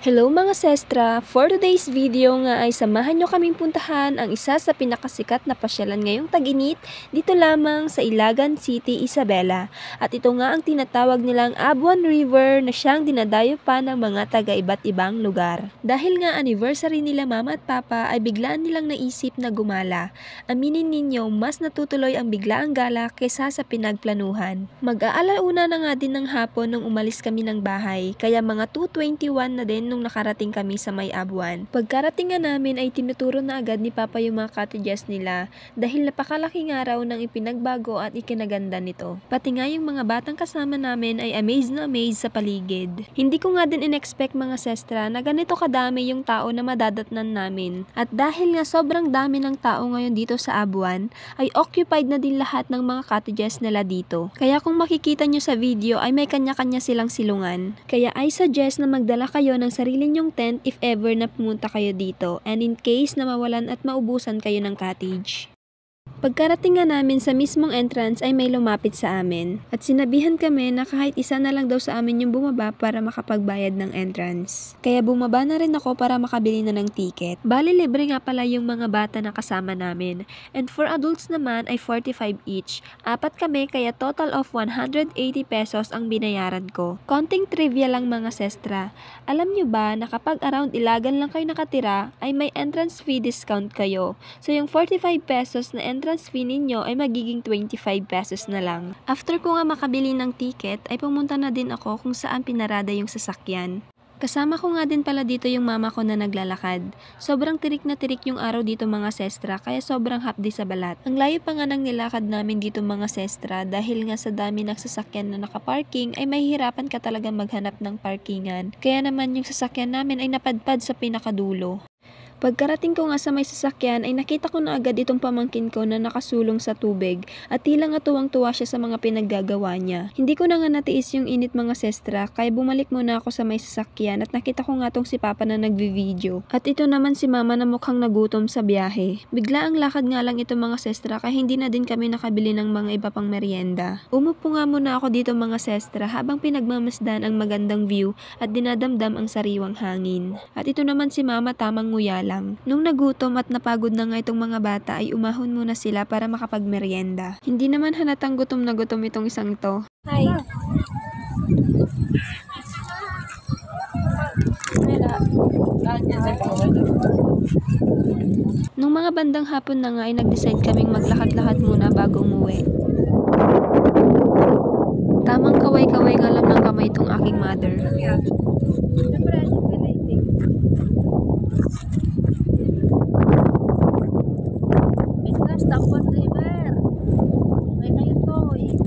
Hello mga sestra! For today's video nga ay samahan nyo kaming puntahan ang isa sa pinakasikat na pasyalan ngayong tag-init dito lamang sa Ilagan City, Isabela. At ito nga ang tinatawag nilang Abuan River na siyang dinadayo pa ng mga taga iba't ibang lugar. Dahil nga anniversary nila mama at papa ay biglaan nilang naisip na gumala. Aminin ninyo, mas natutuloy ang biglaang gala kaysa sa pinagplanuhan. Mag-aalauna na nga din ng hapon nung umalis kami ng bahay, kaya mga 2:21 na din nung nakarating kami sa May Abuan. Pagkarating nga namin ay tinuturo na agad ni Papa yung mga cottages nila dahil napakalaking araw ng ipinagbago at ikinaganda nito. Pati nga yung mga batang kasama namin ay amazed na amazed sa paligid. Hindi ko nga din in-expect mga sestra na ganito kadami yung tao na madadatnan namin. At dahil nga sobrang dami ng tao ngayon dito sa Abuan, ay occupied na din lahat ng mga cottages nila dito. Kaya kung makikita nyo sa video ay may kanya-kanya silang silungan. Kaya I suggest na magdala kayo ng sarili nyong tent if ever na pumunta kayo dito and in case na mawalan at maubusan kayo ng cottage. Pagkarating nga namin sa mismong entrance ay may lumapit sa amin at sinabihan kami na kahit isa na lang daw sa amin yung bumaba para makapagbayad ng entrance. Kaya bumaba na rin ako para makabili na ng ticket. Bali libre nga pala yung mga bata na kasama namin and for adults naman ay 45 each. Apat kami kaya total of 180 pesos ang binayaran ko. Konting trivia lang mga sestra. Alam nyo ba na kapag around Ilagan lang kayo nakatira ay may entrance fee discount kayo. So yung 45 pesos na entrance fee ninyo ay magiging 25 pesos na lang. After ko nga makabili ng ticket ay pumunta na din ako kung saan pinarada yung sasakyan. Kasama ko nga din pala dito yung mama ko na naglalakad. Sobrang tirik na tirik yung araw dito mga sestra kaya sobrang hapdi sa balat. Ang layo pa nga ng nilakad namin dito mga sestra dahil nga sa dami ng sasakyan na nakaparking ay mahihirapan ka talaga maghanap ng parkingan. Kaya naman yung sasakyan namin ay napadpad sa pinakadulo. Pagkarating ko nga sa may sasakyan ay nakita ko na agad itong pamangkin ko na nakasulong sa tubig at tila nga tuwang-tuwa siya sa mga pinaggagawa niya. Hindi ko na nga natiis yung init mga sestra kaya bumalik muna ako sa may sasakyan at nakita ko nga tong si Papa na nagvi-video. At ito naman si Mama na mukhang nagutom sa biyahe. Bigla ang lakad nga lang ito mga sestra kaya hindi na din kami nakabili ng mga iba pang merienda. Umupo nga muna ako dito mga sestra habang pinagmamasdan ang magandang view at dinadamdam ang sariwang hangin. At ito naman si Mama tamang nguya lang. Nung nagutom at napagod na nga itong mga bata ay umahon muna sila para makapagmeryenda. Hindi naman halatang gutom na gutom itong isang ito. Hi! Nung mga bandang hapon na nga ay nag-decide kaming maglakad-lakad muna bago umuwi. Tamang kaway-kaway nga lang ng kamay itong aking mother.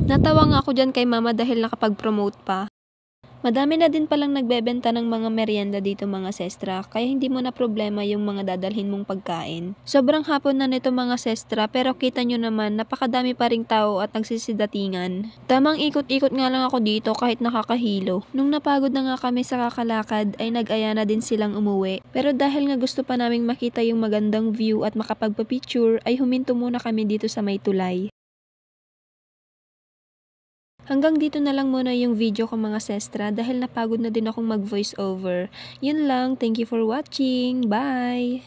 Natawa nga ako dyan kay mama dahil nakapag-promote pa. Madami na din palang nagbebenta ng mga merienda dito mga sestra, kaya hindi mo na problema yung mga dadalhin mong pagkain. Sobrang hapon na nito mga sestra, pero kita nyo naman napakadami pa ring tao at nagsisidatingan. Tamang ikot-ikot nga lang ako dito kahit nakakahilo. Nung napagod na nga kami sa kakalakad ay nag-aya na din silang umuwi. Pero dahil nga gusto pa naming makita yung magandang view at makapagpa-picture ay huminto muna kami dito sa may tulay. Hanggang dito na lang muna yung video ko mga sestra dahil napagod na din akong mag voice over. Yun lang, thank you for watching, bye!